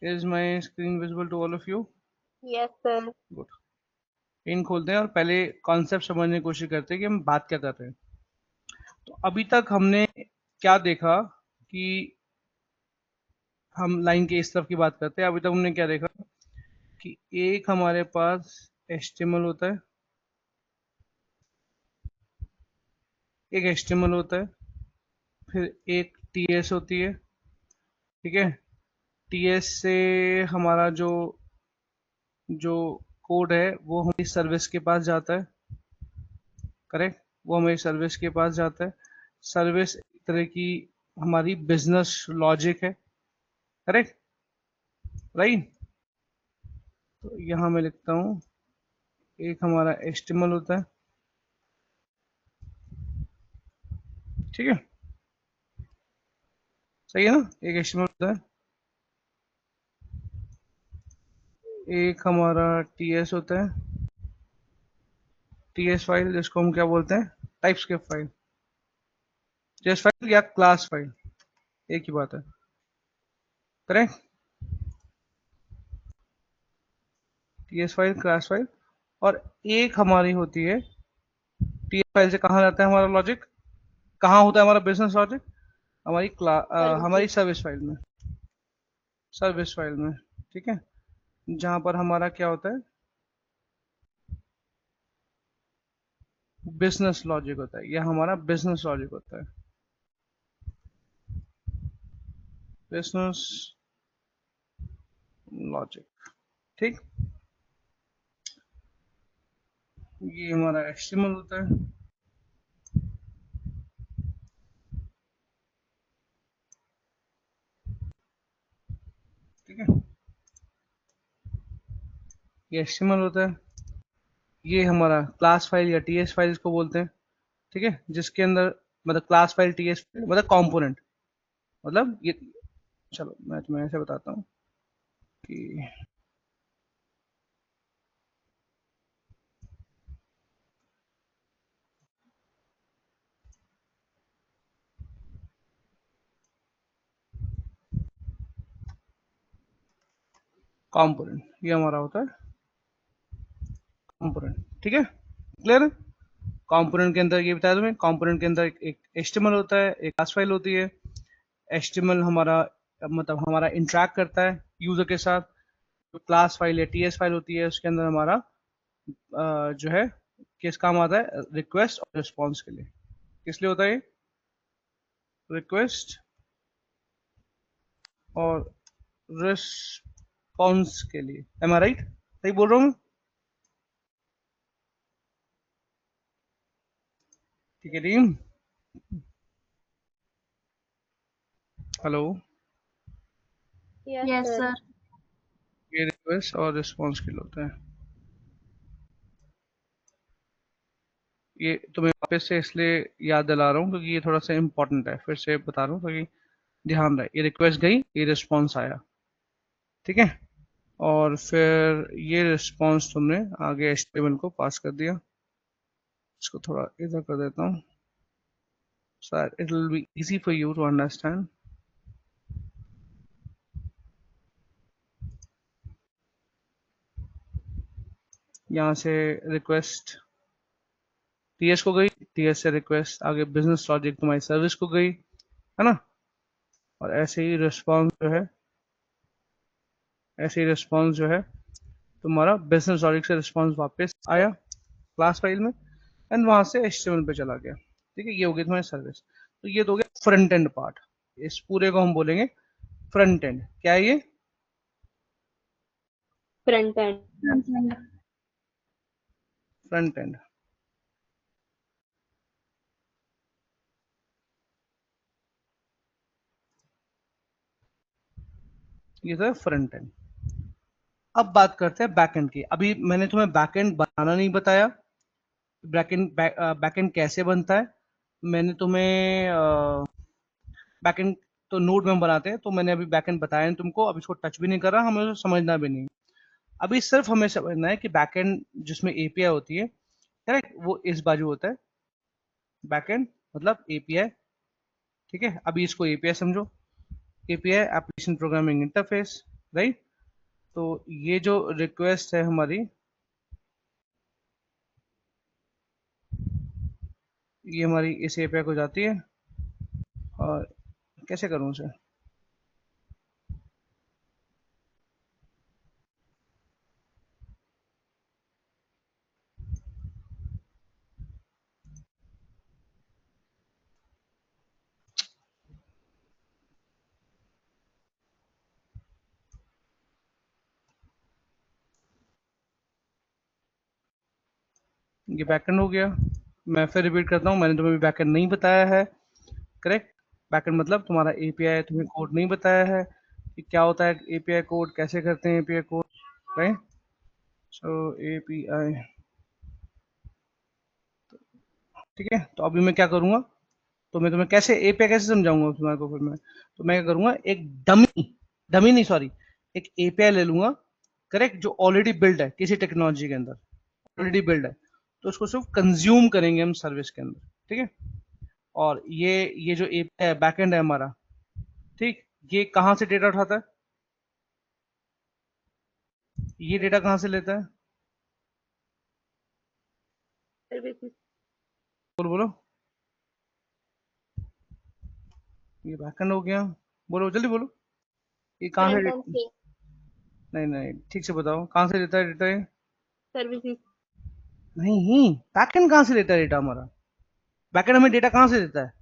Is my screen visible to all of you? Yes, sir. Good. इन खोलते हैं और पहले कॉन्सेप्ट समझने की कोशिश करते हैं कि हम बात क्या कर रहे हैं। तो अभी तक हमने क्या देखा कि हम लाइन के इस तरफ की बात करते हैं। अभी तक हमने क्या देखा कि एक हमारे पास HTML होता है, एक HTML होता है, फिर एक TS होती है। ठीक है, TS से हमारा जो जो कोड है वो हमारी सर्विस के पास जाता है। करेक्ट, वो हमारी सर्विस के पास जाता है। सर्विस एक तरह की हमारी बिजनेस लॉजिक है। Correct, right. तो यहाँ मैं लिखता हूँ एक हमारा HTML होता है। ठीक है, सही है ना, एक HTML होता है, एक हमारा TS होता है, TS फाइल जिसको हम क्या बोलते हैं, टाइपस्क्रिप्ट फाइल, TS फाइल या क्लास फाइल, एक ही बात है। Correct, TS file, class file. और एक हमारी होती है, TS फाइल से कहाँ जाता है हमारा लॉजिक, कहाँ होता है हमारा बिजनेस लॉजिक, हमारी हमारी Service. सर्विस फाइल में, सर्विस फाइल में। ठीक है, जहां पर हमारा क्या होता है, बिजनेस लॉजिक होता है, यह हमारा बिजनेस लॉजिक होता है, बिजनेस लॉजिक। ठीक, ये हमारा HTML होता है। ठीक है, ये HTML होता है। ये हमारा क्लास फाइल या TS फाइल इसको बोलते हैं। ठीक है, जिसके अंदर मतलब क्लास फाइल TS मतलब कंपोनेंट, मतलब ये, चलो मैं तुम्हें ऐसे बताता हूँ कि कंपोनेंट ये हमारा होता है कंपोनेंट। ठीक है, क्लियर है। कंपोनेंट के अंदर ये बताया तुम्हें, कंपोनेंट के अंदर एक HTML होता है, एक क्लास फाइल होती है। HTML हमारा मतलब हमारा इंटरेक्ट करता है यूजर के साथ। जो क्लास फाइल या TS फाइल होती है उसके अंदर हमारा जो है किस काम आता है, रिक्वेस्ट और रिस्पॉन्स के लिए। किस लिए होता है, रिक्वेस्ट और रिस्पॉन्स के लिए। एम आई राइट, सही बोल रहा हूँ मैं? ठीक है team, hello. Yes, Yes, sir. sir. ये रिक्वेस्ट और रिस्पॉन्स के लिए होता है। ये तुम्हें वापस से इसलिए याद दिला रहा हूँ क्योंकि ये थोड़ा सा इम्पोर्टेंट है, फिर से बता रहा हूँ ताकि ध्यान रहे। ये रिक्वेस्ट गई, ये रिस्पॉन्स आया। ठीक है, और फिर ये रिस्पॉन्स तुमने आगे HTML को पास कर दिया। इसको थोड़ा इधर कर देता हूँ, so it will be easy for you to understand. यहाँ से रिक्वेस्ट TS को गई, TS से रिक्वेस्ट आगे बिजनेस लॉजिक तुम्हारी सर्विस को गई, है ना। और ऐसे ही रिस्पॉन्स जो है, ऐसे ही रिस्पॉन्स जो है तुम्हारा बिजनेस लॉजिक से रिस्पॉन्स वापस आया क्लास फाइल में, एंड वहां से HTML पे चला गया। ठीक है, ये हो गई तुम्हारी सर्विस। तो ये तो हो गया फ्रंट एंड पार्ट। इस पूरे को हम बोलेंगे फ्रंट एंड। क्या है ये, Front end. Front end. Front end. ये तो है फ्रंट एंड। अब बात करते हैं बैक एंड की। अभी मैंने तुम्हें बैक एंड बनाना नहीं बताया, बैक एंड कैसे बनता है मैंने तुम्हें, बैकएंड तो नोड में हम बनाते हैं, तो मैंने अभी बैकएंड बताया नहीं तुमको, अब इसको टच भी नहीं कर रहा, हमें तो समझना भी नहीं। अभी सिर्फ हमें समझना है कि बैकएंड जिसमें एपीआई होती है, करेक्ट, वो इस बाजू होता है बैकएंड, मतलब एपीआई। ठीक है, अभी इसको एपीआई समझो, API application programming interface. Right. तो ये जो रिक्वेस्ट है हमारी, ये हमारी इस एपीआई को जाती है, और कैसे करूं उसे, ये बैकएंड हो गया। मैं फिर रिपीट करता हूँ, मैंने तुम्हें बैकएंड नहीं बताया है, करेक्ट। बैकएंड मतलब तुम्हारा एपीआई, तुम्हें कोड नहीं बताया है कि क्या होता है एपीआई कोड, कैसे करते हैं एपीआई कोड, राइट। सो एपीआई, ठीक है। तो अभी मैं क्या करूंगा, तो मैं तुम्हें कैसे एपीआई कैसे समझाऊंगा तुम्हारे को, फिर मैं, तो मैं क्या करूंगा, एक डमी, डमी नहीं सॉरी, एक एपीआई ले लूंगा, करेक्ट, जो ऑलरेडी बिल्ड है किसी टेक्नोलॉजी के अंदर, ऑलरेडी बिल्ड है, तो उसको सिर्फ कंज्यूम करेंगे हम सर्विस के अंदर, ठीक है। और ये जो एपीआई है, बैकएंड है हमारा, ठीक, ये कहाँ से डेटा उठाता है, ये डेटा कहाँ से लेता है, सर्विसेज। बोलो बोलो, ये बैकएंड हो गया, बोलो जल्दी बोलो, ये कहाँ फ्रंट से, एंड सेम नहीं नहीं ठीक से बताओ, कहाँ से लेता है डेटा ये, सर्विसेज। नहीं, बैकएंड कहाँ से लेता है डेटा हमारा, बैकएंड हमें डेटा कहाँ से देता है,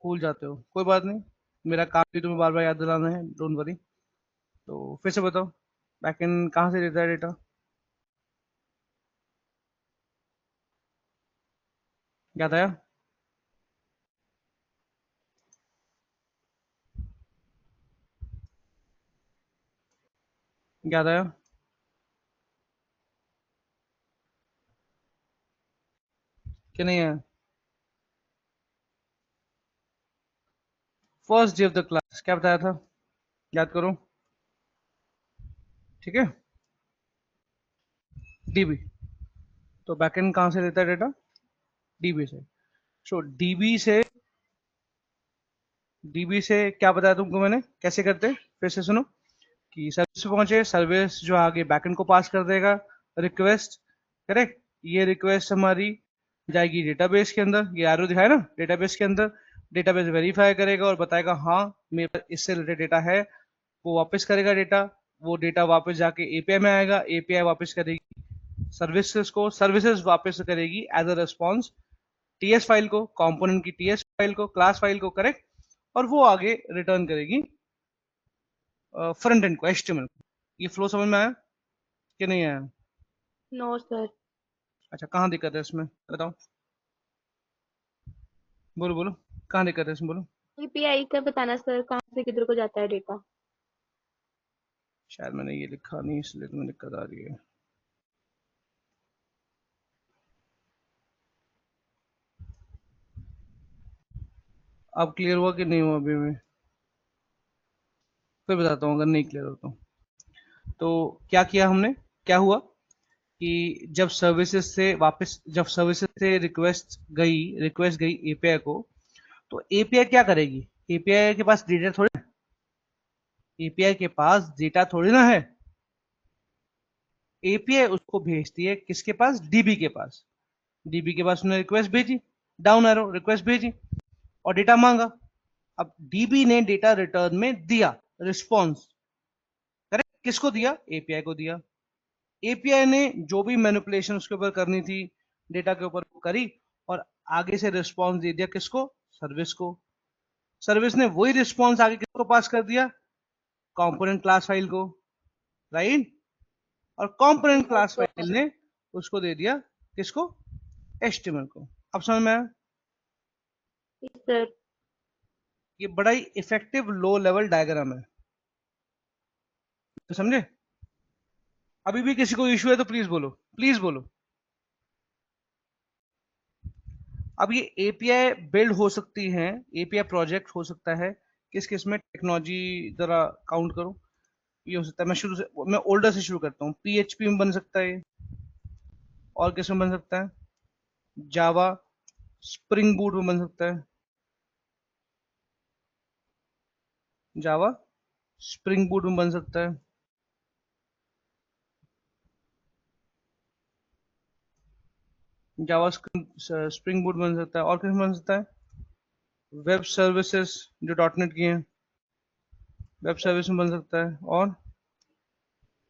भूल जाते हो, कोई बात नहीं, मेरा काम भी तुम्हें बार बार याद दिलाना है, डोंट वरी। तो फिर से बताओ, बैकएंड कहाँ से देता है डेटा, याद आया, याद आया कि नहीं आया, first day of the class क्या बताया था, याद करो, ठीक है, डीबी। तो बैकएंड कहाँ से लेता है डेटा, डीबी से। सो डीबी से क्या बताया तुमको मैंने, कैसे करते, फिर से सुनो, कि सर्विस पे पहुंचे, सर्विस जो आगे बैकएंड को पास कर देगा रिक्वेस्ट, करेक्ट, ये रिक्वेस्ट हमारी जाएगी डेटाबेस के अंदर, ये एरो दिखाया ना, डेटाबेस के अंदर, डेटाबेस वेरीफाई करेगा और बताएगा हाँ मेरे पास इससे रिलेटेड डेटा है, वो वापस करेगा डेटा, वो डेटा वापस जाके एपीआई में आएगा, एपीआई वापस करेगी सर्विसेज को, सर्विसेज वापस करेगी as a response TS file को, कंपोनेंट की टीएस फाइल को, क्लास फाइल को, करेक्ट, और वो आगे रिटर्न करेगी फ्रंट एंड को, एचटीएमएल को। ये फ्लो समझ में आया कि नहीं आया, नो सर। अच्छा कहाँ दिक्कत है इसमें बताओ, बोलो बोलो, कहाँ दिक्कत है इसमें बोलो, एपीआई का बताना सर, कहाँ से किधर को जाता है डेटा। शायद मैंने ये लिखा नहीं इसलिए तुम्हें दिक्कत आ रही है, अब क्लियर हुआ कि नहीं हुआ अभी में, फिर बताता हूँ अगर नहीं क्लियर हो तो क्या किया हमने, क्या हुआ कि जब सर्विसेज से रिक्वेस्ट गई एपीआई को, तो एपीआई क्या करेगी, एपीआई के पास डेटा थोड़ी, एपीआई के पास डेटा थोड़ी ना है, एपीआई उसको भेजती है किसके पास, डीबी के पास, डीबी के पास उसने रिक्वेस्ट भेजी, डाउन एरो रिक्वेस्ट भेजी और डेटा मांगा, अब डीबी ने डेटा रिटर्न में दिया, रिस्पॉन्स, करेक्ट, किसको दिया, एपीआई को दिया, एपीआई ने जो भी मैनिपुलेशन उसके ऊपर करनी थी डेटा के ऊपर करी, और आगे से रिस्पॉन्स दे दिया किसको, सर्विस को, सर्विस ने वही रिस्पॉन्स आगे किसको पास कर दिया, कंपोनेंट क्लास फाइल को, राइट, और कंपोनेंट क्लास ओके फाइल ने उसको दे दिया किसको, एचटीएमएल को। अब समझ में आया, सर। ये बड़ा ही इफेक्टिव लो लेवल डायग्राम है, तो समझे, अभी भी किसी को इश्यू है तो प्लीज बोलो, प्लीज बोलो। अब ये एपीआई बिल्ड हो सकती है, एपीआई प्रोजेक्ट हो सकता है किस किस में, टेक्नोलॉजी जरा काउंट करो, ये हो सकता है, मैं ओल्डर से शुरू करता हूँ, पीएचपी में बन सकता है, और किस में बन सकता है, जावा, स्प्रिंग बूट में बन सकता है, जावा स्प्रिंग बूट में बन सकता है, जावा स्प्रिंग बूट बन सकता है, और किस बन सकता है? वेब सर्विसेज जो डॉटनेट की हैं, वेब सर्विस में बन सकता है, और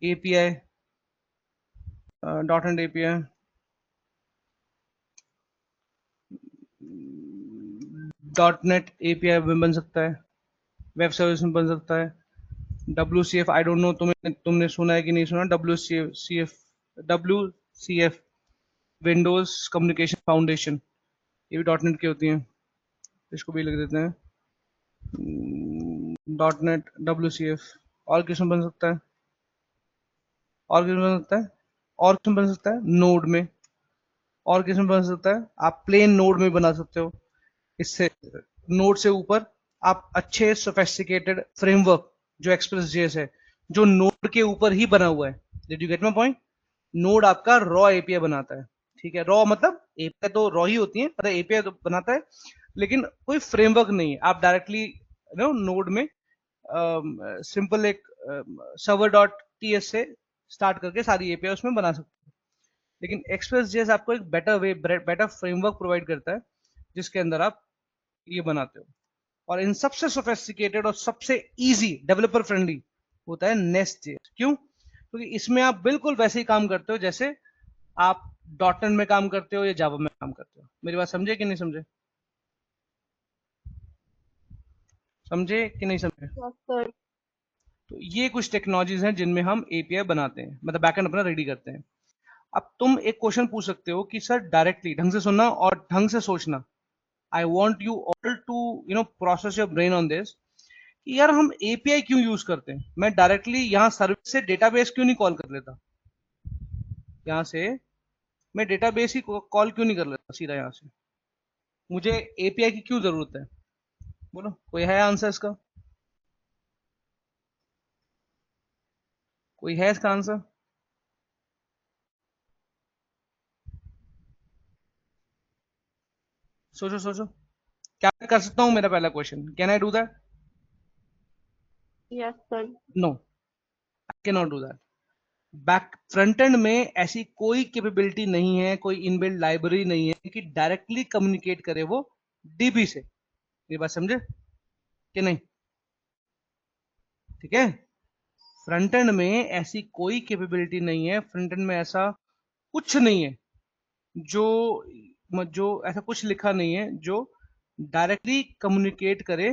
API, dot net API, dot net API में बन सकता है, वेब सर्विस में बन सकता है। WCF आई डोंट नो तुमने सुना है कि नहीं सुना। WCF विंडोज कम्युनिकेशन फाउंडेशन, ये भी डॉटनेट की होती है, इसको भी लिख देते हैं डॉटनेट WCF। और किस में बन सकता है? और किस में बन सकता है? और किस में बन सकता है? नोड में। और किस में बन सकता है? आप प्लेन नोड में बना सकते हो। इससे नोड से ऊपर आप अच्छे सोफेस्टिकेटेड फ्रेमवर्क जो एक्सप्रेस जेएस है, जो नोड के ऊपर ही बना हुआ है। Did you get my point? Node आपका रॉ एपीआई बनाता है, ठीक है। रॉ मतलब एपीआई तो रॉ ही होती है, मतलब एपीआई तो बनाता है, लेकिन कोई फ्रेमवर्क नहीं है। आप डायरेक्टली नोड में सिंपल एक सर्वर डॉट टीएस से स्टार्ट करके सारी एपीआई उसमें बना सकते हैं। लेकिन एक्सप्रेस जेएस आपको एक बेटर फ्रेमवर्क प्रोवाइड करता है, जिसके अंदर आप ये बनाते हो। और इन सबसे सोफेस्टिकेटेड और सबसे इजी डेवलपर फ्रेंडली होता है नेस्ट जेएस। क्यों? क्योंकि इसमें आप बिल्कुल वैसे ही काम करते हो जैसे आप डॉटनेट में काम करते हो या जावा में काम करते हो। मेरी बात समझे कि नहीं समझे? समझे कि नहीं समझे? Yes sir. तो ये कुछ टेक्नोलॉजीज हैं जिनमें हम एपीआई बनाते हैं, मतलब बैकएंड अपना रेडी करते हैं। अब तुम एक क्वेश्चन पूछ सकते हो कि सर डायरेक्टली, ढंग से सुनना और ढंग से सोचना, I want you all to process your brain on this, कि यार हम एपीआई क्यों यूज करते हैं? मैं डायरेक्टली यहाँ सर्विस से डेटाबेस क्यों नहीं कॉल कर लेता? यहाँ से मैं डेटाबेस ही कॉल क्यों नहीं कर लेता सीधा यहाँ से? मुझे एपीआई की क्यों जरूरत है? बोलो, कोई है आंसर इसका? कोई है इसका आंसर? सोचो सोचो। क्या मैं कर सकता हूँ? मेरा पहला question, can I do that? Yes sir. No, I can not do that. Back front end में ऐसी कोई कैपेबिलिटी नहीं है, कोई इनबिल्ट लाइब्रेरी नहीं है कि डायरेक्टली कम्युनिकेट करे वो डीबी से। ये बात समझे कि नहीं? ठीक है। फ्रंट एंड में ऐसी कोई कैपेबिलिटी नहीं है, फ्रंट एंड में ऐसा कुछ नहीं है जो जो ऐसा कुछ लिखा नहीं है जो डायरेक्टली कम्युनिकेट करे।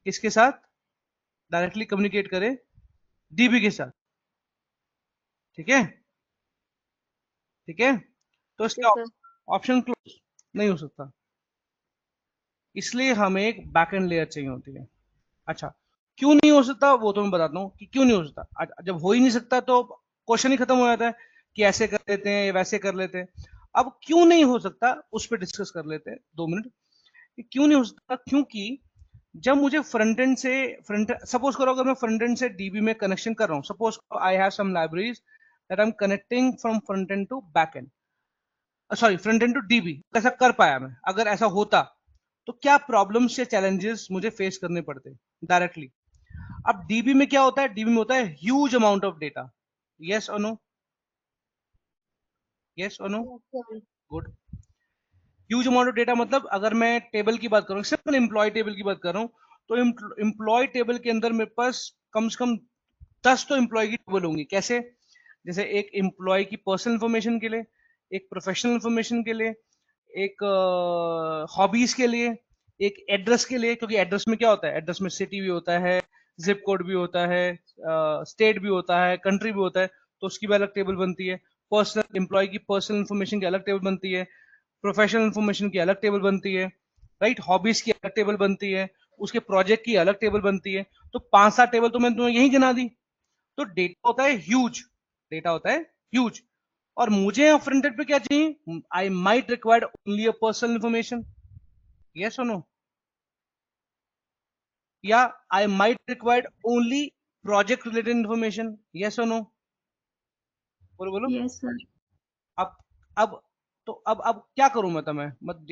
किसके साथ? डायरेक्टली कम्युनिकेट करे डीबी के साथ। ठीक है, ठीक है। तो ओके इसका सर। ऑप्शन क्लोज नहीं हो सकता, इसलिए हमें एक बैकएंड लेयर चाहिए होती है। अच्छा, क्यों नहीं हो सकता वो तो मैं बताता हूँ कि क्यों नहीं हो सकता। जब हो ही नहीं सकता तो क्वेश्चन ही खत्म हो जाता है कि ऐसे कर लेते हैं या वैसे कर लेते हैं। अब क्यों नहीं हो सकता उस पर डिस्कस कर लेते हैं 2 मिनट कि क्यों नहीं हो सकता। क्योंकि जब मुझे फ्रंट एंड से फ्रंट सपोज करो, अगर मैं फ्रंट एंड से डीबी में कनेक्शन कर रहा हूँ, suppose I have some libraries that I am connecting from front end to back end, sorry front end to DB, ऐसा कर पाया मैं, अगर ऐसा होता तो क्या प्रॉब्लम्स या चैलेंजेस मुझे फेस करने पड़ते डायरेक्टली? अब डीबी में क्या होता है? डीबी में होता है huge amount of data. Yes और नो? यस और no? Yes sir. Good. Huge amount of data मतलब अगर मैं टेबल की बात करूं, सिर्फ एम्प्लॉय टेबल की बात कर रहा हूं, तो एम्प्लॉय टेबल के अंदर मेरे पास कम से कम 10 तो एम्प्लॉय की टेबल होंगी। कैसे? जैसे एक एम्प्लॉय की पर्सनल इंफॉर्मेशन के लिए, एक प्रोफेशनल इंफॉर्मेशन के लिए, एक हॉबीज के लिए, एक एड्रेस के लिए। क्योंकि एड्रेस में क्या होता है? एड्रेस में सिटी भी होता है, जिप कोड भी होता है, स्टेट भी होता है, कंट्री भी होता है, तो उसकी भी अलग टेबल बनती है। पर्सनल एम्प्लॉय की पर्सनल इंफॉर्मेशन की अलग टेबल बनती है, प्रोफेशनल इंफॉर्मेशन की अलग टेबल बनती है, राइट। हॉबीज की अलग टेबल बनती है, उसके प्रोजेक्ट की अलग टेबल बनती है। तो 5-7 टेबल तो मैंने तुम्हें यही गिना दी। तो डेटा होता है ह्यूज, डेटा होता है ह्यूज। और मुझे फ्रंट एंड पे क्या चाहिए? I might required only a personal information, yes और नो? या I might required only project related information, yes और नो? बोलो बोलो। Yes sir. अब अब तो अब क्या करूं मैं? तो मैं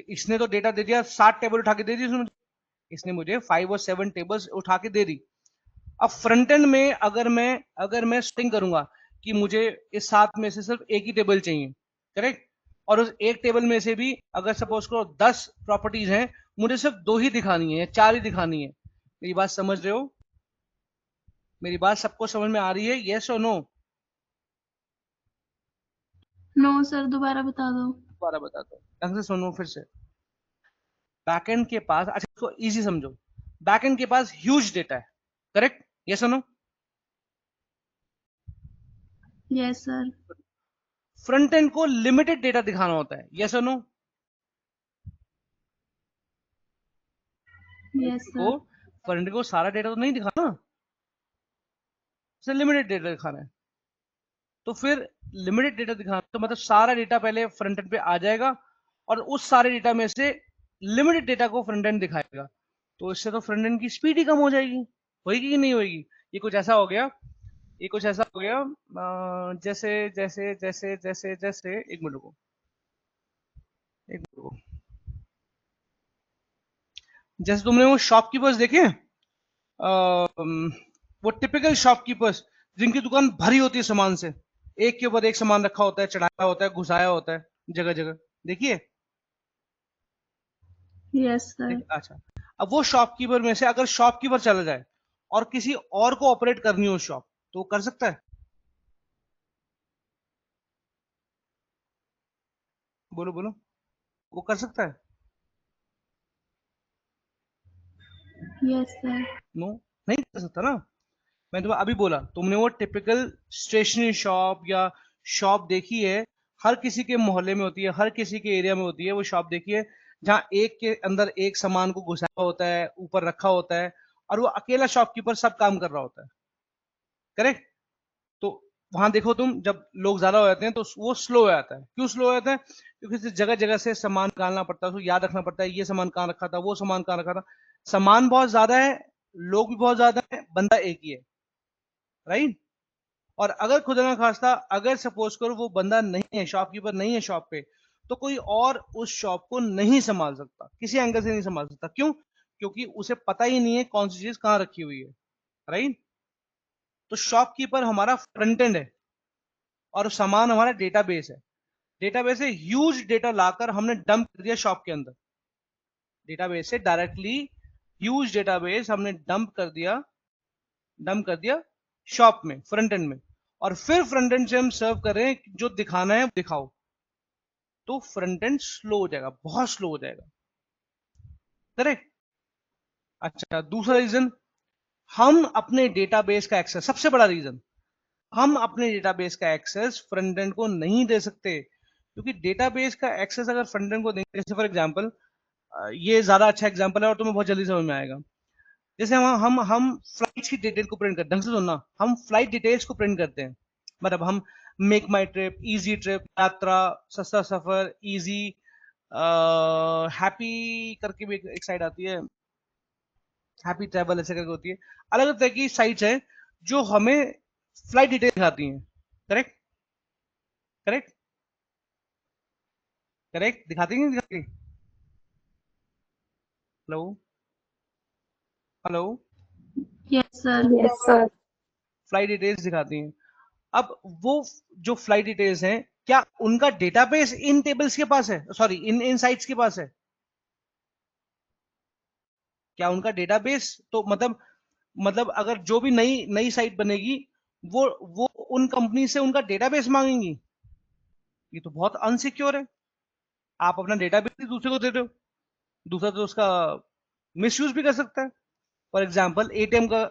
इसने तो डेटा दे दिया, 7 टेबल उठा के दे दी उसने मुझे। इसने मुझे 5 और 7 टेबल्स उठा के दे दी। अब फ्रंट एंड में अगर मैं स्टिंग करूंगा कि मुझे इस 7 में से सिर्फ एक ही टेबल चाहिए, करेक्ट, और उस एक टेबल में से भी अगर सपोज करो 10 प्रॉपर्टीज हैं, मुझे सिर्फ 2 ही दिखानी है या 4 ही दिखानी है। मेरी बात समझ रहे हो? मेरी बात सबको समझ में आ रही है? यस और नो? नो सर, दोबारा बता दो। दोबारा बता दो, ढंग से सुनो फिर से। बैकएंड के पास, अच्छा इसको इजी समझो, बैकएंड के पास ह्यूज डेटा है, करेक्ट, यस और no? Yes sir. Front end को लिमिटेड डेटा दिखाना होता है, यस और no? Yes sir. Front end को सारा डेटा तो नहीं दिखाना, उसे लिमिटेड डेटा दिखाना है। तो फिर लिमिटेड डेटा दिखाना तो मतलब सारा डेटा पहले फ्रंट एंड पे आ जाएगा और उस सारे डेटा में से लिमिटेड डेटा को फ्रंट एंड दिखाएगा। तो इससे तो फ्रंट एंड की स्पीड ही कम हो जाएगी, होगी कि नहीं होगी? ये कुछ ऐसा हो गया, ये कुछ ऐसा हो गया जैसे जैसे जैसे जैसे जैसे एक मिनट को, एक मिनट को, जैसे तुमने वो शॉपकीपर्स देखे हैं, वो टिपिकल शॉपकीपर्स जिनकी दुकान भरी होती है सामान से, एक के ऊपर एक सामान रखा होता है, चढ़ाया होता है, घुसाया होता है जगह जगह, देखिए? Yes sir. अच्छा, अब वो शॉपकीपर में से अगर शॉपकीपर चला जाए और किसी और को ऑपरेट करनी हो शॉप, तो वो कर सकता है? बोलो बोलो, वो कर सकता है? Yes sir. नो, नहीं कर सकता ना। मैं तुम्हें अभी बोला, तुमने वो टिपिकल स्टेशनरी शॉप या शॉप देखी है, हर किसी के मोहल्ले में होती है, हर किसी के एरिया में होती है, वो शॉप देखी है जहाँ एक के अंदर एक सामान को घुसाया होता है, ऊपर रखा होता है, और वो अकेला शॉपकीपर सब काम कर रहा होता है, करेक्ट? तो वहां देखो तुम, जब लोग ज्यादा हो जाते हैं तो वो स्लो हो जाता है। क्यों स्लो हो जाता है? क्योंकि जगह जगह से सामान निकालना पड़ता है, उसको याद रखना पड़ता है, ये सामान कहाँ रखा था, वो सामान कहाँ रखा था। सामान बहुत ज्यादा है, लोग भी बहुत ज्यादा है, बंदा एक ही है, राइट? और अगर खुदा ना खास्ता अगर सपोज करो वो बंदा नहीं है, शॉपकीपर नहीं है शॉप पे, तो कोई और उस शॉप को नहीं संभाल सकता, किसी एंगल से नहीं संभाल सकता। क्यों? क्योंकि उसे पता ही नहीं है कौन सी चीज कहाँ रखी हुई है, राइट? तो शॉपकीपर हमारा फ्रंट एंड है और सामान हमारा डेटाबेस है। डेटाबेस से ह्यूज डेटा लाकर हमने डंप कर दिया शॉप के अंदर, डेटाबेस से डायरेक्टली ह्यूज डेटाबेस हमने डंप कर दिया शॉप में, फ्रंट एंड में। और फिर फ्रंट एंड से हम सर्व कर रहे हैं जो दिखाना है दिखाओ, तो फ्रंट एंड स्लो हो जाएगा, बहुत स्लो हो जाएगा, करेक्ट? अच्छा, दूसरा रीजन, हम अपने डेटाबेस का एक्सेस, सबसे बड़ा रीजन, हम अपने डेटाबेस का एक्सेस फ्रंट एंड को नहीं दे सकते। क्योंकि डेटाबेस का एक्सेस अगर फ्रंट एंड को देंगे, जैसे फॉर एग्जांपल, ये ज्यादा अच्छा एग्जांपल है और तुम्हें बहुत जल्दी समझ में आएगा। जैसे हम फ्लाइट्स की डिटेल को प्रिंट करते हैं, ढंग से सुनना, हम फ्लाइट डिटेल्स को प्रिंट करते हैं। मतलब हम मेक माई ट्रिप, इजी ट्रिप, यात्रा, सस्ता सफर, इजी, हैप्पी करके भी एक साइट आती है, हैप्पी ट्रैवल ऐसे करके होती है। अलग अलग तरह की साइट्स है जो हमें फ्लाइट डिटेल दिखाती हैं, करेक्ट? करेक्ट? करेक्ट, दिखाती नहीं दिखाती? Hello? Hello? Yes sir. Yes sir. Flight details दिखाती हैं। अब वो जो फ्लाइट डिटेल्स हैं, क्या उनका डेटाबेस इन टेबल्स के पास है, सॉरी इन साइट्स के पास है? क्या उनका डेटाबेस तो मतलब अगर जो भी नई नई साइट बनेगी, वो उन कंपनी से उनका डेटाबेस मांगेंगी? ये तो बहुत अनसिक्योर है। आप अपना डेटाबेस ही दूसरे को दे रहे हो, दूसरा तो उसका मिसयूज भी कर सकता है। फॉर एग्जाम्पल एटीएम का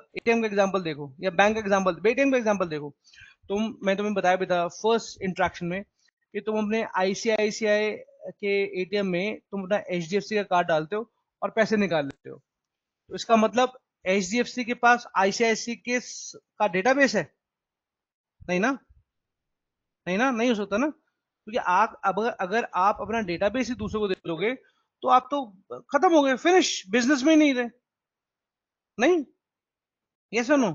एग्जाम्पल देखो, या बैंक का एग्जाम्पल, एटीएम का एग्जाम्पल देखो। मैं तुम्हें बताया भी था फर्स्ट इंट्रैक्शन में कि तुम अपने आईसीआईसीआई के एटीएम में तुम अपना एचडीएफसी का कार्ड डालते हो और पैसे निकाल लेते हो। तो इसका मतलब एचडीएफसी के पास आईसीआईसी का डेटाबेस है? नहीं ना, नहीं ना, नहीं हो सकता ना। क्योंकि आप अब अगर आप अपना डेटाबेस ही दूसरे को दे दोगे, तो आप तो खत्म हो गए, फिनिश, बिजनेस में ही नहीं रहे, नहीं? यस और नो?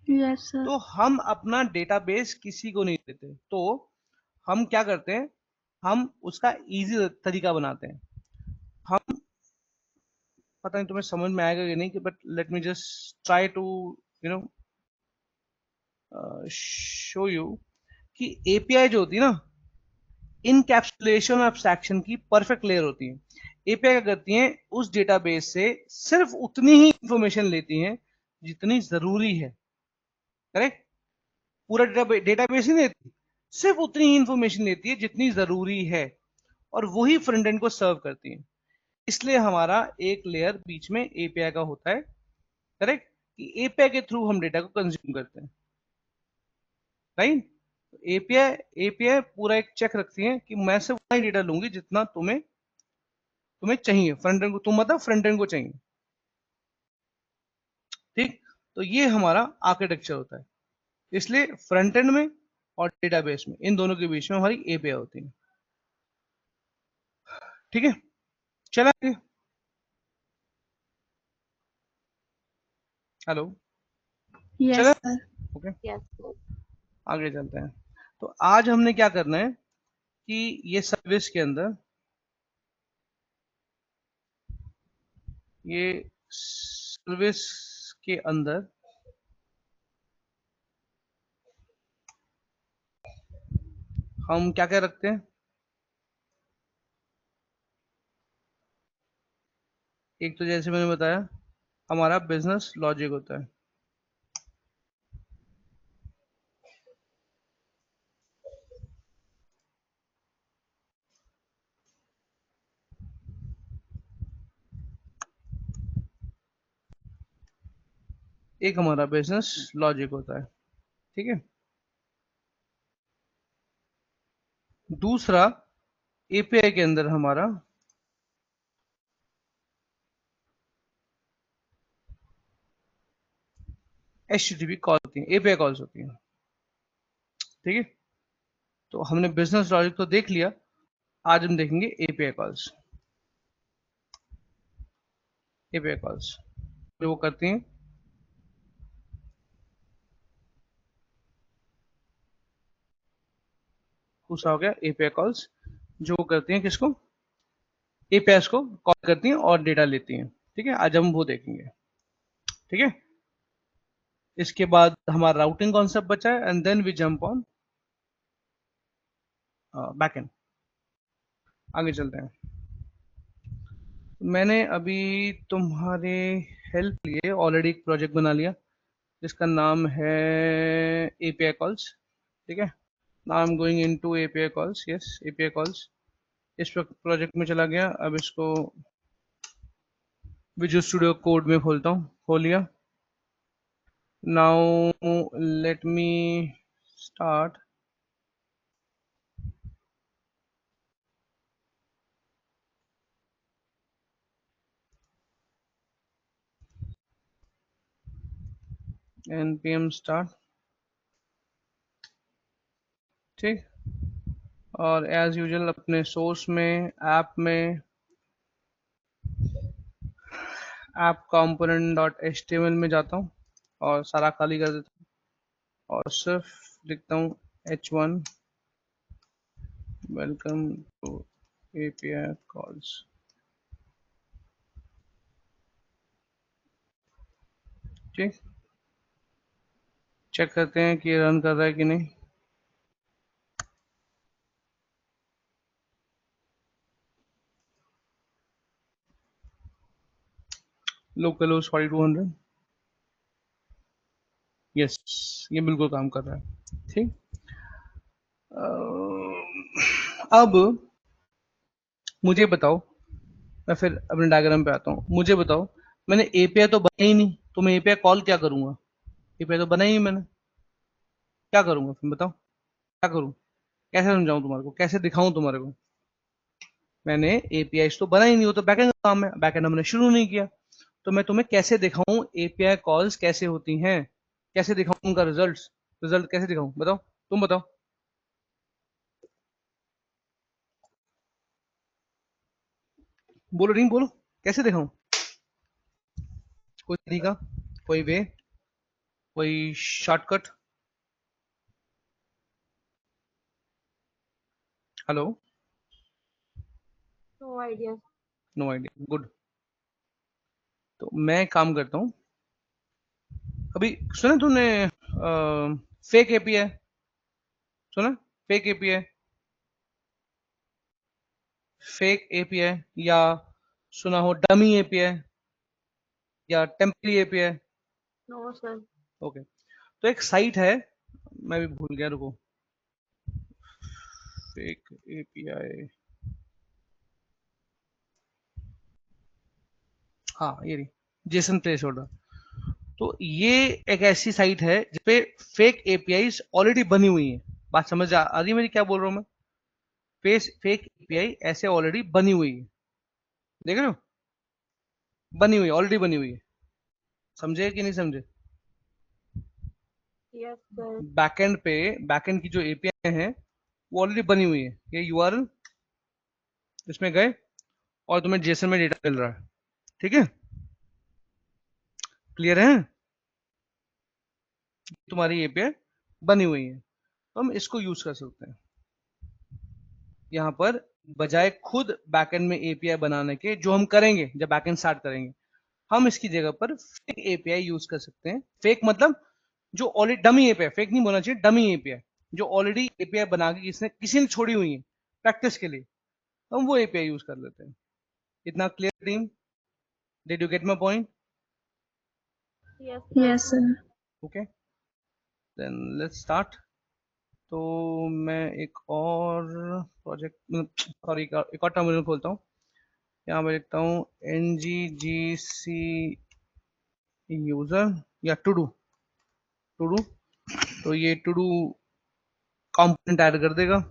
Yes sir. तो हम अपना डेटाबेस किसी को नहीं देते, तो हम क्या करते हैं, हम उसका इजी तरीका बनाते हैं। हम पता नहीं तुम्हें समझ में आएगा कि नहीं, कि but let me just try to you know show you कि एपीआई जो होती है ना, इनकैप्सुलेशन एब्स्ट्रैक्शन की परफेक्ट लेयर होती है। एपीआई क्या करती हैं, उस डेटाबेस से सिर्फ उतनी ही इंफॉर्मेशन लेती हैं जितनी जरूरी है। करेक्ट? पूरा डेटाबेस नहीं लेती, सिर्फ उतनी ही इंफॉर्मेशन लेती है जितनी जरूरी है, और वही फ्रंट एंड को सर्व करती है। इसलिए हमारा एक लेयर बीच में एपीआई का होता है। करेक्ट? कि एपीआई के थ्रू हम डेटा को कंज्यूम करते हैं। राइट? एपीआई एपीआई पूरा एक चेक रखती है कि मैं सिर्फ वही डेटा लूंगी जितना तुम्हें तुम्हें चाहिए, फ्रंट एंड को, तुम मतलब फ्रंट एंड को चाहिए। ठीक? तो ये हमारा आर्किटेक्चर होता है। इसलिए फ्रंट एंड में और डेटाबेस में, इन दोनों के बीच में हमारी एपीआई होती है। ठीक है, चला आगे। हेलो, चला। Yes, sir. Okay, Yes, sir. आगे चलते हैं। तो आज हमने क्या करना है कि ये सर्विस के अंदर, ये सर्विस के अंदर हम क्या क्या रखते हैं। एक तो जैसे मैंने बताया, हमारा बिजनेस लॉजिक होता है। एक हमारा बिजनेस लॉजिक होता है। ठीक है। दूसरा, एपीआई के अंदर हमारा एचटीटीपी कॉल होती है, एपीआई कॉल्स होती हैं। ठीक है। तो हमने बिजनेस लॉजिक तो देख लिया, आज हम देखेंगे एपीआई कॉल्स। एपीआई कॉल्स जो वो करती हैं, दूसरा हो गया एपीआई कॉल्स जो वो करती हैं किसको, एपीआई को कॉल करती हैं और डेटा लेती हैं। ठीक है, आज हम वो देखेंगे। ठीक है। इसके बाद हमारा राउटिंग कॉन्सेप्ट बचा है, and then we jump on backend. आगे चलते हैं। मैंने अभी तुम्हारे हेल्प लिए ऑलरेडी एक प्रोजेक्ट बना लिया जिसका नाम है एपीआई कॉल्स। ठीक है। Now I am going into API calls. Yes, API calls इस प्रोजेक्ट में चला गया। अब इसको विजुअल स्टूडियो कोड में खोलता हूँ। खोल लिया। Now let me start. npm start. ठीक। और एज यूजुअल अपने सोर्स में, ऐप component डॉट एचटीएमएल में जाता हूँ और सारा खाली कर देता हूँ और सिर्फ लिखता हूँ h1 welcome to API calls. ठीक। चेक करते हैं कि रन कर रहा है कि नहीं। Local host 4200। यस, ये बिल्कुल काम कर रहा है। ठीक। अब मुझे बताओ, मैं फिर अपने डायग्राम पे आता हूँ। मुझे बताओ, मैंने एपीआई तो बनाई ही नहीं, तो मैं एपीआई कॉल क्या करूंगा? एपीआई तो बनाई ही नहीं मैंने, क्या करूंगा फिर बताओ? क्या करूं? कैसे समझाऊं तुम्हारे को, कैसे दिखाऊं तुम्हारे को? मैंने एपीआई तो बनाई नहीं, वो तो बैकएंड का काम है, बैकएंड हमने शुरू नहीं किया। तो मैं तुम्हें कैसे दिखाऊं एपीआई कॉल्स कैसे होती हैं, कैसे दिखाऊं उनका रिजल्ट कैसे दिखाऊं? बताओ, तुम बताओ। बोलो, नहीं बोलो, कैसे दिखाऊं? कोई तरीका, कोई वे, कोई shortcut? Hello? No idea. No idea, good. तो मैं काम करता हूँ, अभी सुना तूने फेक एपीआई, सुना? फेक एपीआई, फेक एपीआई, या सुना हो डमी एपीआई या temporary API? No sir. Okay, तो एक साइट है, मैं भी भूल गया, रुको, फेक एपीआई, हाँ ये रही, जेसन प्लेस ऑर्डर। तो ये एक ऐसी साइट है जिसपे फेक एपीआई ऑलरेडी बनी हुई है। बात समझ आ रही है मेरी, क्या बोल रहा हूँ मैं? फेक एपीआई ऐसे ऑलरेडी बनी हुई है, देख रहे हो? बनी हुई, ऑलरेडी बनी हुई है, समझे कि नहीं समझे? Yes sir. बैकएंड पे, बैकएंड की जो एपीआई है वो ऑलरेडी बनी हुई है, ये यूआरएल इसमें गए और तुम्हें जेसन में डेटा मिल रहा है, ठीक है? क्लियर है? तुम्हारी एपीआई बनी हुई है, तो हम इसको यूज कर सकते हैं यहाँ पर, बजाय खुद बैकएंड में एपीआई बनाने के, जो हम करेंगे जब बैकएंड स्टार्ट करेंगे। हम इसकी जगह पर फेक एपीआई यूज कर सकते हैं। फेक मतलब जो ऑलरेडी डमी एपीआई, फेक नहीं बोलना चाहिए, डमी एपीआई, जो ऑलरेडी एपीआई बना के किसी ने छोड़ी हुई है प्रैक्टिस के लिए, तो हम वो एपीआई यूज कर लेते हैं। इतना clear team? Did you get my point? Yes sir. Yes sir. Okay, then let's start. तो मैं एक और प्रोजेक्ट, सॉरी, एक और टर्मिनल खोलता हूँ। यहाँ मैं लिखता हूँ nggc यूजर या टू डू, टू डू, तो ये टू डू कंपोनेंट ऐड कर देगा।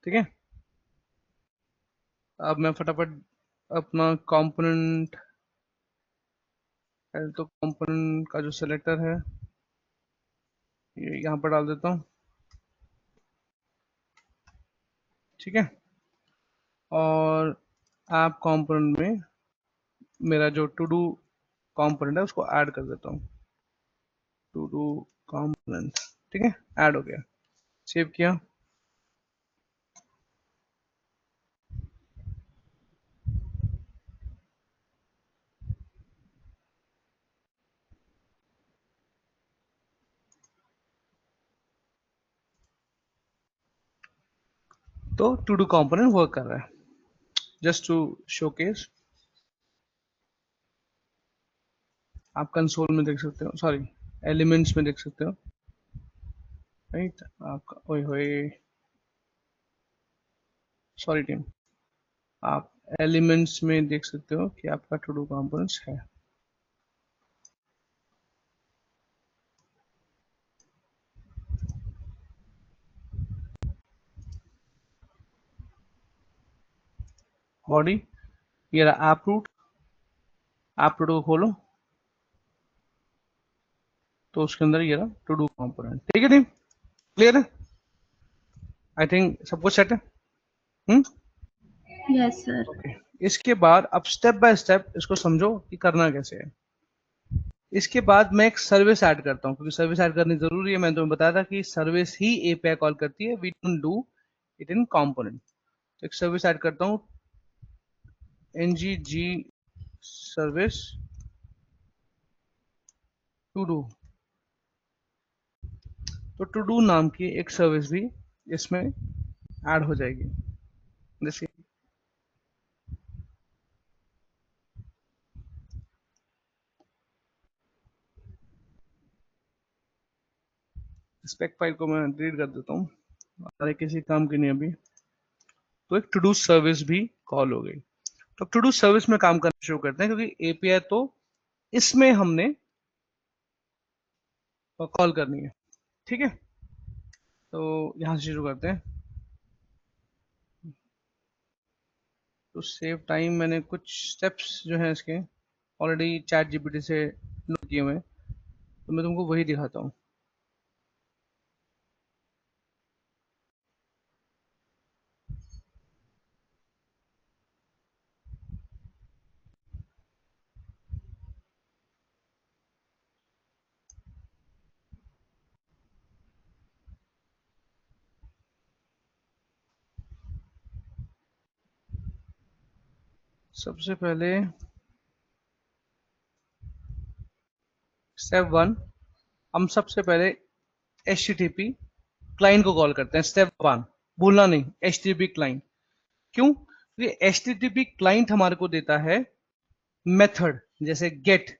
ठीक है, अब मैं फटाफट अपना कंपोनेंट, पहले तो कंपोनेंट का जो सिलेक्टर है ये यहाँ पर डाल देता हूँ, ठीक है? और ऐप कंपोनेंट में मेरा जो टू डू कंपोनेंट है उसको ऐड कर देता हूँ, टू डू कंपोनेंट, ठीक है? ऐड हो गया, सेव किया। तो टू डू कंपोनेंट वर्क कर रहा है, जस्ट टू शोकेस। आप कंसोल में देख सकते हो, सॉरी एलिमेंट्स में देख सकते हो, राइट? आपका ओए होए, सॉरी टीम, आप एलिमेंट्स में देख सकते हो कि आपका टू डू कंपोनेंट्स है। बॉडी, ये रहा ऐप रूट, ऐप रूट को खोलो तो उसके अंदर ये रहा टू डू कंपोनेंट, ठीक है टीम? क्लियर है? आई थिंक सब कुछ सेट है। Yes sir. ओके, इसके बाद अब स्टेप बाय स्टेप इसको समझो कि करना कैसे है। इसके बाद मैं एक सर्विस ऐड करता हूँ, क्योंकि सर्विस ऐड करनी जरूरी है। मैंने तुम्हें बताया था कि सर्विस ही एपीआई कॉल करती है, we don't do it in component. तो एक सर्विस ऐड करता हूँ, ngg सर्विस टू डू। तो टू डू नाम की एक सर्विस भी इसमें ऐड हो जाएगी, जैसे स्पेक फाइल को मैं डिलीट कर देता हूँ, अरे किसी काम की नहीं अभी। तो एक टू डू सर्विस भी कॉल हो गई। तो टू डू सर्विस में काम करना शुरू करते हैं, क्योंकि एपीआई तो इसमें हमने कॉल करनी है, ठीक है? तो यहाँ से शुरू करते हैं। तो सेव टाइम, मैंने कुछ स्टेप्स जो हैं इसके ऑलरेडी चैट जीपीटी से नोट किए हुए हैं, तो मैं तुमको वही दिखाता हूँ। सबसे पहले स्टेप 1, हम सबसे पहले HTTP क्लाइंट को कॉल करते हैं। स्टेप 1 भूलना नहीं, HTTP क्लाइंट। क्यों? क्योंकि HTTP क्लाइंट हमारे को देता है मेथड, जैसे गेट,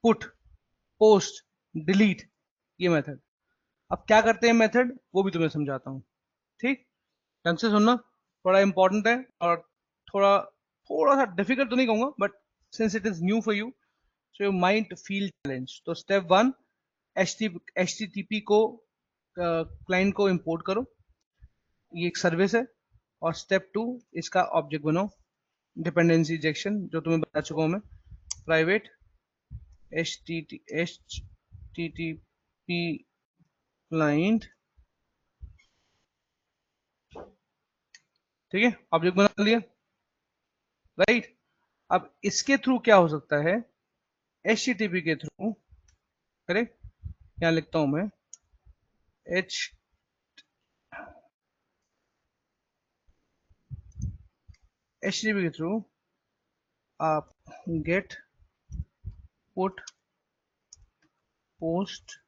पुट, पोस्ट, डिलीट, ये मेथड। अब क्या करते हैं मेथड, वो भी तुम्हें समझाता हूँ। ठीक, ढंग से सुनना, थोड़ा इंपॉर्टेंट है और थोड़ा थोड़ा सा डिफिकल्ट तो नहीं कहूंगा, but since it is new for you so you might feel challenge. तो स्टेप 1, HTTP को क्लाइंट को इंपोर्ट करो, ये एक सर्विस है। और स्टेप 2, इसका ऑब्जेक्ट बनाओ, डिपेंडेंसी इंजेक्शन जो तुम्हें बता चुका हूं मैं। प्राइवेट HTTP क्लाइंट, ठीक है, ऑब्जेक्ट बना लिया, राइट। अब इसके थ्रू क्या हो सकता है, HTTP के थ्रू, करेक्ट, यहाँ लिखता हूं मैं एच HTTP के थ्रू आप गेट, पुट, पोस्ट,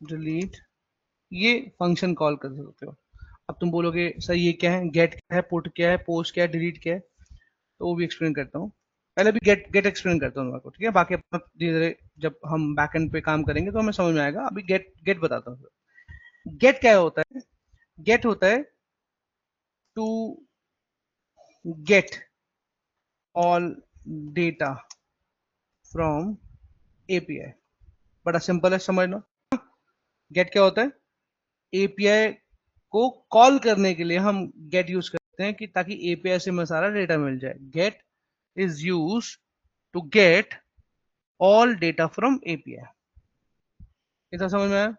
डिलीट, ये फंक्शन कॉल कर सकते हो। अब तुम बोलोगे सर ये क्या है, गेट क्या है, पुट क्या है, पोस्ट क्या है, डिलीट क्या है, तो वो भी एक्सप्लेन करता हूँ। पहले भी गेट गेट एक्सप्लेन करता हूँ आपको, ठीक है, बाकी अपना धीरे धीरे जब हम बैकएंड पे काम करेंगे तो हमें समझ में आएगा। अभी गेट गेट बताता हूँ। गेट क्या होता है, गेट होता है to get all data from API। बड़ा सिंपल है, समझ लो। गेट क्या होता है, API को कॉल करने के लिए हम गेट यूज करते हैं, कि ताकि API से हमें सारा डेटा मिल जाए। Get is use to get all data from API। इतना समझ में आया?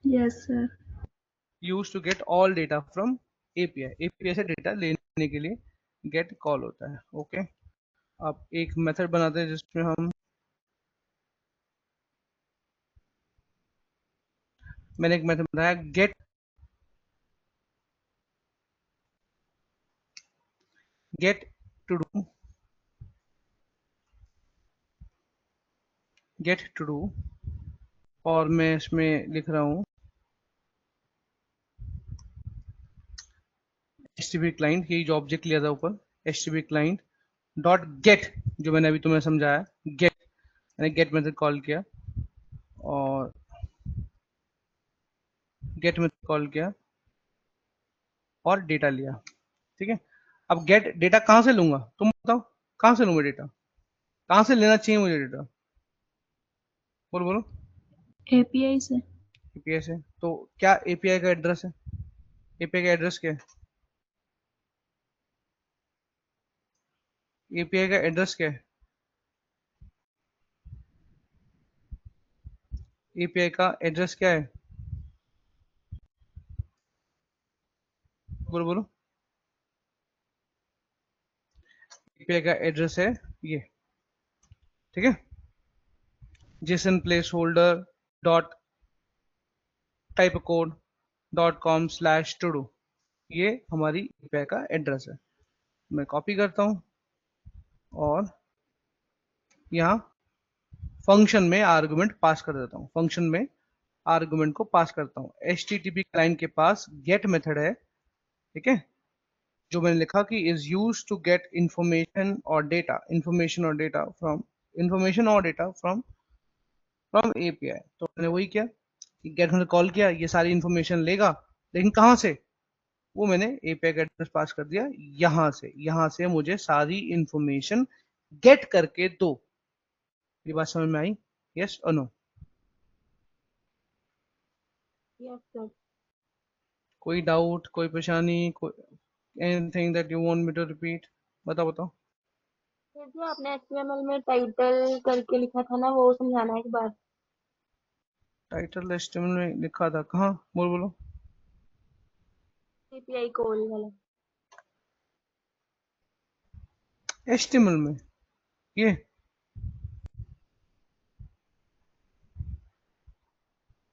Yes, sir. Use to get all data from API से डेटा लेने के लिए गेट कॉल होता है। ओके, अब एक मेथड बनाते हैं जिसमें हम, मैंने एक मेथड बनाया get get to do, get to do, और मैं इसमें लिख रहा हूँ HTTP क्लाइंट, यही जो ऑब्जेक्ट लिया था ऊपर, HTTP क्लाइंट डॉट गेट, जो मैंने अभी तुम्हें समझाया, गेट, मैंने गेट मेथड कॉल किया और गेट मेथड कॉल किया और डेटा लिया। ठीक है, अब गेट डेटा कहाँ से लूंगा, तुम बताओ, कहाँ से लूंगा डेटा, कहाँ से लेना चाहिए मुझे डेटा, बोलो बोलो। API से। API से, तो क्या API का एड्रेस है, API का एड्रेस क्या है, API का एड्रेस क्या है, API का एड्रेस क्या है, बोलो बोलो। API का एड्रेस है ये, ठीक है, Jason place holder dot type code .com/todo, ये हमारी API का एड्रेस है। मैं कॉपी करता हूँ और यहाँ फंक्शन में आर्गुमेंट पास कर देता हूँ, फंक्शन में आर्गुमेंट को पास करता हूँ। HTTP क्लाइंट के पास गेट मेथड है, ठीक है, जो मैंने लिखा कि is use to get information और डेटा फ्रॉम API। तो मैंने वही किया कि गेट मेथड कॉल किया, ये सारी इंफॉर्मेशन लेगा, लेकिन कहाँ से, वो मैंने API का एड्रेस पास कर दिया, यहाँ से मुझे सारी इंफॉर्मेशन गेट करके दो। ये बात समझ में आई, यस और नो? Yes, sir. कोई डाउट, कोई परेशानी, कोई anything that you want me to repeat, बताओ बताओ। ये जो आपने HTML में टाइटल करके लिखा था ना, वो समझाना एक बार। टाइटल HTML में लिखा था कहाँ, बोल बोलो। API कॉल वाला। HTML में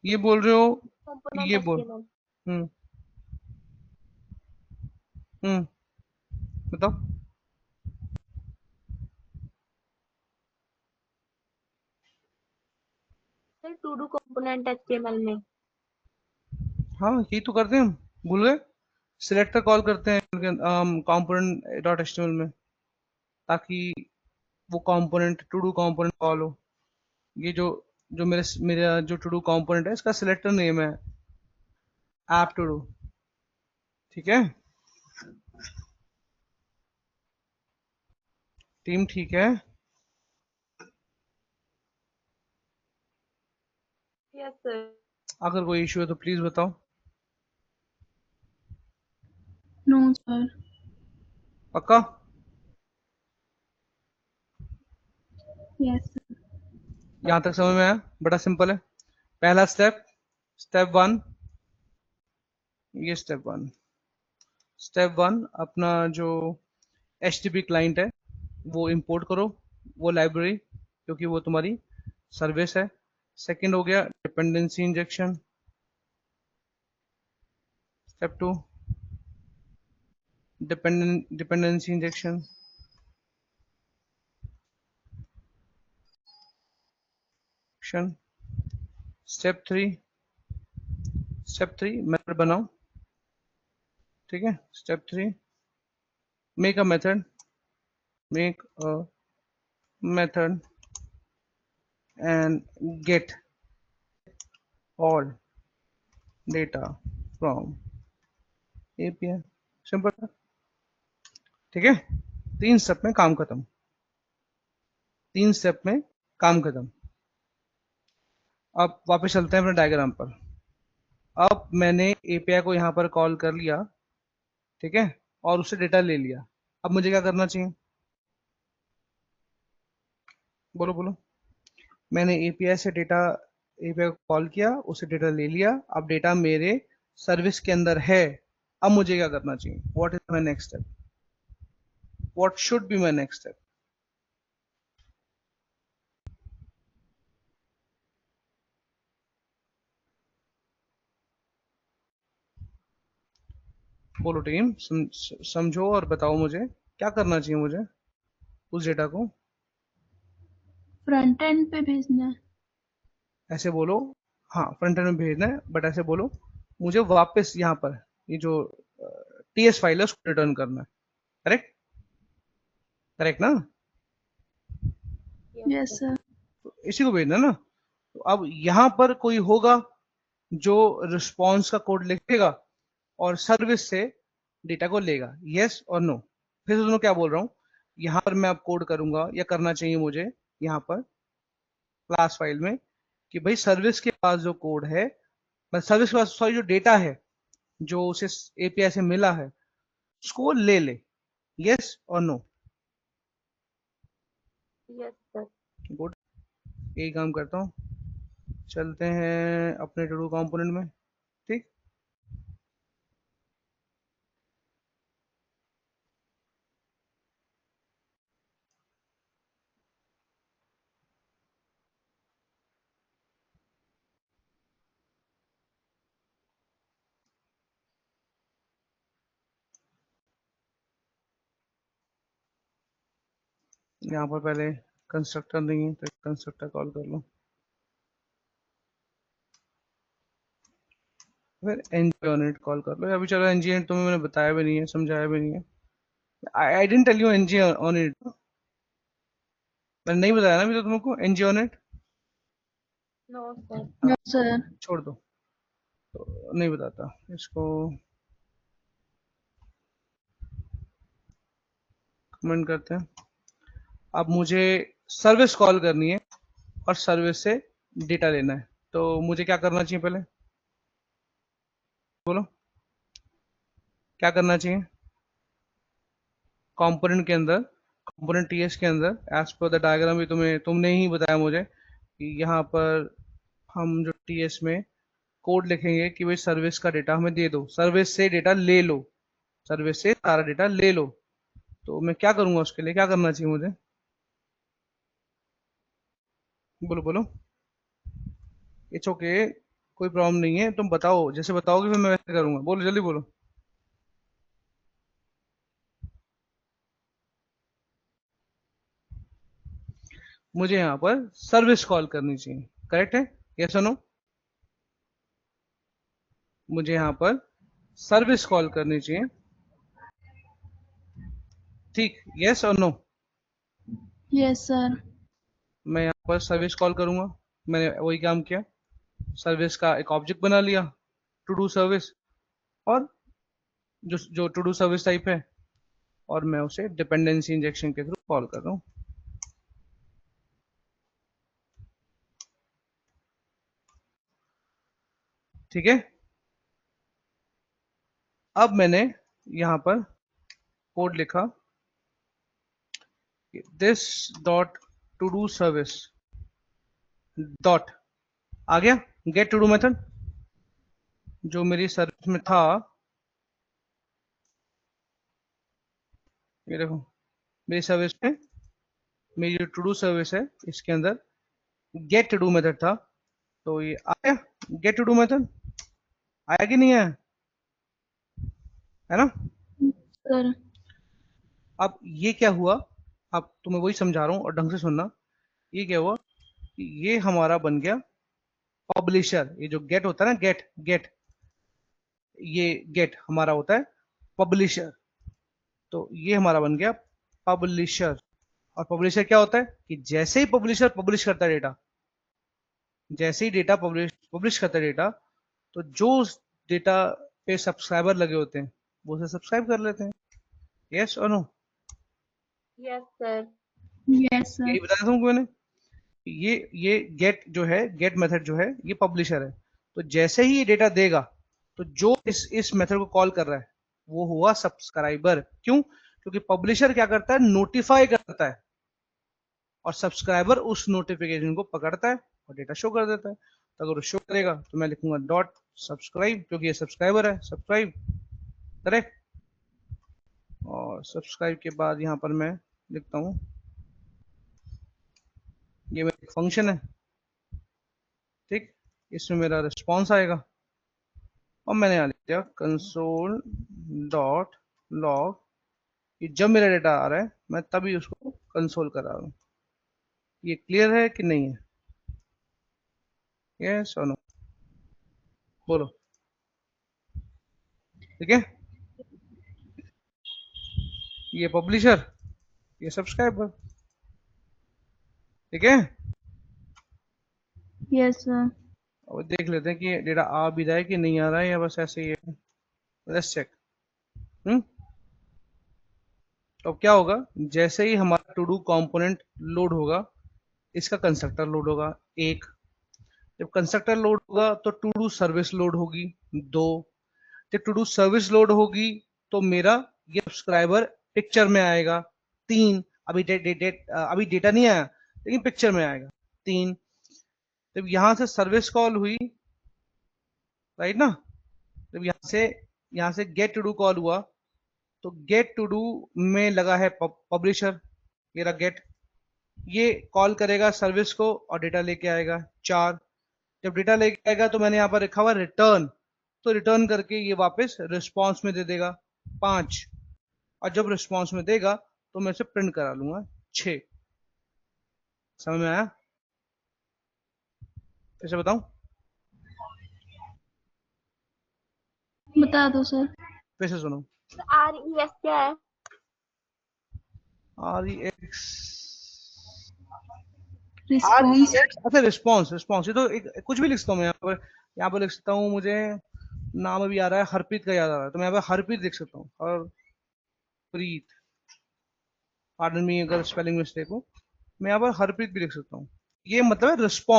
ये बोल रहे हो, कंपोनेंट ये बोल, HTML। हम्म, बताओ। Sir to do component HTML में। हाँ यही तो करते हैं हम, भूल गए? सिलेक्टर कॉल करते हैं कंपोनेंट डॉट एचटीएमएल में, ताकि वो component to do component call हो। ये जो जो मेरा जो टू डू कंपोनेंट है, इसका सिलेक्टर नेम है ऐप टू डू। ठीक है, टीम ठीक है? Yes sir. अगर कोई इश्यू है तो प्लीज बताओ। No sir. पक्का? Yes sir. यहाँ तक समझ में आया? बड़ा सिंपल है। पहला स्टेप, स्टेप वन, ये स्टेप वन अपना जो HTTP क्लाइंट है वो इंपोर्ट करो, वो लाइब्रेरी, क्योंकि वो तुम्हारी सर्विस है। सेकंड हो गया dependency injection. Step two, dependency injection. Step three, method बनाओ। ठीक है, step three, make a method, make a method and get all data from API। Simple है। ठीक है, 3 स्टेप में काम खत्म, 3 स्टेप में काम खत्म। अब वापस चलते हैं अपने डायग्राम पर। अब मैंने एपीआई को यहाँ पर कॉल कर लिया, ठीक है, और उससे डेटा ले लिया। अब मुझे क्या करना चाहिए? बोलो बोलो। मैंने एपीआई से डेटा, एपीआई को कॉल किया, उससे डेटा ले लिया, अब डेटा मेरे सर्विस के अंदर है। अब मुझे क्या करना चाहिए? What is my next step? What should be my next step? बोलो टीम, समझो और बताओ मुझे क्या करना चाहिए मुझे उस डेटा को। फ्रंट एंड पे भेजना है। ऐसे बोलो, हाँ फ्रंट एंड में भेजना है, बट ऐसे बोलो मुझे वापस यहाँ पर ये जो टीएस फाइल है उसको रिटर्न करना है। करेक्ट? करेक्ट ना? Yes yes sir. सर। तो इसी को भेजना ना। तो अब यहाँ पर कोई होगा जो रिस्पॉन्स का कोड लिखेगा और सर्विस से डेटा को लेगा, यस और नो। फिर से दोनों क्या बोल रहा हूँ, यहाँ पर मैं अब कोड करूंगा या करना चाहिए मुझे यहाँ पर क्लास फाइल में कि भाई सर्विस के पास जो कोड है, सर्विस के पास सॉरी जो डेटा है जो उसे एपीआई से मिला है उसको वो ले ले, यस और नो। Yes sir. गुड, यही काम करता हूँ। चलते हैं अपने टू डू कंपोनेंट में। ठीक, यहाँ पर पहले कंस्ट्रक्टर नहीं है तो कंस्ट्रक्टर कॉल कर लो, फिर एनजी कॉल कर लो। अभी चलो एनजी तुम्हें मैंने बताया भी नहीं है, समझाया भी नहीं है। I didn't tell you ngOnInit, मैंने नहीं बताया ना अभी तो तुमको ngOnInit. No sir. No sir. छोड़ दो, तो नहीं बताता इसको, कमेंट करते हैं। अब मुझे सर्विस कॉल करनी है और सर्विस से डेटा लेना है, तो मुझे क्या करना चाहिए पहले? बोलो क्या करना चाहिए? कंपोनेंट के अंदर, कंपोनेंट टीएस के अंदर एज पर द डायग्राम भी तुमने ही बताया मुझे कि यहाँ पर हम जो टीएस में कोड लिखेंगे कि भाई सर्विस का डेटा हमें दे दो, सर्विस से डेटा ले लो, सर्विस से सारा डेटा ले लो। तो मैं क्या करूंगा उसके लिए, क्या करना चाहिए मुझे? बोलो बोलो। इट्स ओके, कोई प्रॉब्लम नहीं है, तुम बताओ, जैसे बताओगे फिर मैं वैसे करूंगा। बोलो जल्दी बोलो। मुझे यहाँ पर सर्विस कॉल करनी चाहिए, करेक्ट है? यस और नो? मुझे यहाँ पर सर्विस कॉल करनी चाहिए, ठीक? यस और नो? Yes sir. मैं यहाँ पर सर्विस कॉल करूंगा, मैंने वही काम किया, सर्विस का एक ऑब्जेक्ट बना लिया, टू डू सर्विस, और जो जो टू डू सर्विस टाइप है, और मैं उसे डिपेंडेंसी इंजेक्शन के थ्रू कॉल कर रहा हूँ। ठीक है, अब मैंने यहाँ पर कोड लिखा, this dot to do service dot, आ गया गेट टू डू मेथड जो मेरी सर्विस में था, ये देखो मेरी सर्विस में, मेरी जो टू डू सर्विस है इसके अंदर गेट टू डू मेथड था, तो ये आया गेट टू डू मेथड, आया कि नहीं आया, है ना? सर अब ये क्या हुआ, अब तुम्हें वही समझा रहा हूँ और ढंग से सुनना, ये क्या हुआ कि ये हमारा बन गया पब्लिशर, ये जो गेट होता है ना, गेट गेट, ये गेट हमारा होता है पब्लिशर, तो ये हमारा बन गया पब्लिशर। और पब्लिशर क्या होता है कि जैसे ही पब्लिशर पब्लिश करता है डेटा, जैसे ही डेटा पब्लिश करता है डेटा, तो जो डेटा पे सब्सक्राइबर लगे होते हैं वो उसे सब्सक्राइब कर लेते हैं। यस और no? Yes sir. Yes sir. यही बताया था तुमको मैंने, ये गेट जो है, गेट मेथड जो है ये पब्लिशर है, तो जैसे ही ये डेटा देगा तो जो इस मेथड को कॉल कर रहा है वो हुआ सब्सक्राइबर। क्यों? क्योंकि पब्लिशर क्या करता है, नोटिफाई करता है, और सब्सक्राइबर उस नोटिफिकेशन को पकड़ता है और डेटा शो कर देता है। तो अगर वो शो करेगा तो मैं लिखूंगा डॉट सब्सक्राइब, क्योंकि ये सब्सक्राइबर है, सब्सक्राइब, करेक्ट? और सब्सक्राइब के बाद यहाँ पर मैं लिखता हूँ, ये मेरा एक फंक्शन है, ठीक, इसमें मेरा रिस्पॉन्स आएगा, और मैंने यहाँ लिख दिया कंसोल डॉट लॉग, कि जब मेरा डेटा आ रहा है मैं तभी उसको कंसोल करा रहा हूँ। ये क्लियर है कि नहीं है? यस और नो? बोलो। ठीक है, ये पब्लिशर, ये सब्सक्राइबर, ठीक है। Yes sir. और देख लेते हैं कि डेटा आ भी रहा है कि नहीं आ रहा है, या बस ऐसे ही है। Let's check. तो अब क्या होगा, जैसे ही हमारा टू डू कंपोनेंट लोड होगा, इसका कंस्ट्रक्टर लोड होगा एक, जब कंस्ट्रक्टर लोड होगा तो टू डू सर्विस लोड होगी दो, जब टू डू सर्विस लोड होगी तो मेरा ये सब्सक्राइबर पिक्चर में आएगा तीन, अभी अभी डेटा नहीं आया लेकिन पिक्चर में आएगा तीन। जब यहां से सर्विस कॉल हुई, राइट ना, जब यहां से गेट टू डू कॉल हुआ, तो गेट टू डू में लगा है पब्लिशर, ये रहा गेट, ये कॉल करेगा सर्विस को और डेटा लेके आएगा चार। जब डेटा लेके आएगा तो मैंने यहाँ पर लिखा हुआ रिटर्न, तो रिटर्न करके ये वापस रिस्पॉन्स में दे देगा पांच, और जब रिस्पॉन्स में देगा तो मैं इसे प्रिंट करा लूंगा 6। समझ में आया? कैसे बताऊं? बता दो सर। फिर से सुनो। RES क्या है? REX, response. अच्छा रिस्पॉन्स, रिस्पॉन्स ये तो कुछ भी लिख सकता हूँ मैं यहाँ पर लिख सकता हूँ, मुझे नाम अभी आ रहा है हरप्रीत का याद आ रहा है, तो मैं यहाँ पर हरप्रीत लिख सकता हूँ, हरप्रीत, पार्डन मी अगर स्पेलिंग मिस्टेक हो, मैं यहाँ पर हरप्रीत भी लिख सकता हूँ। ये मतलब है रिस्पॉन्स।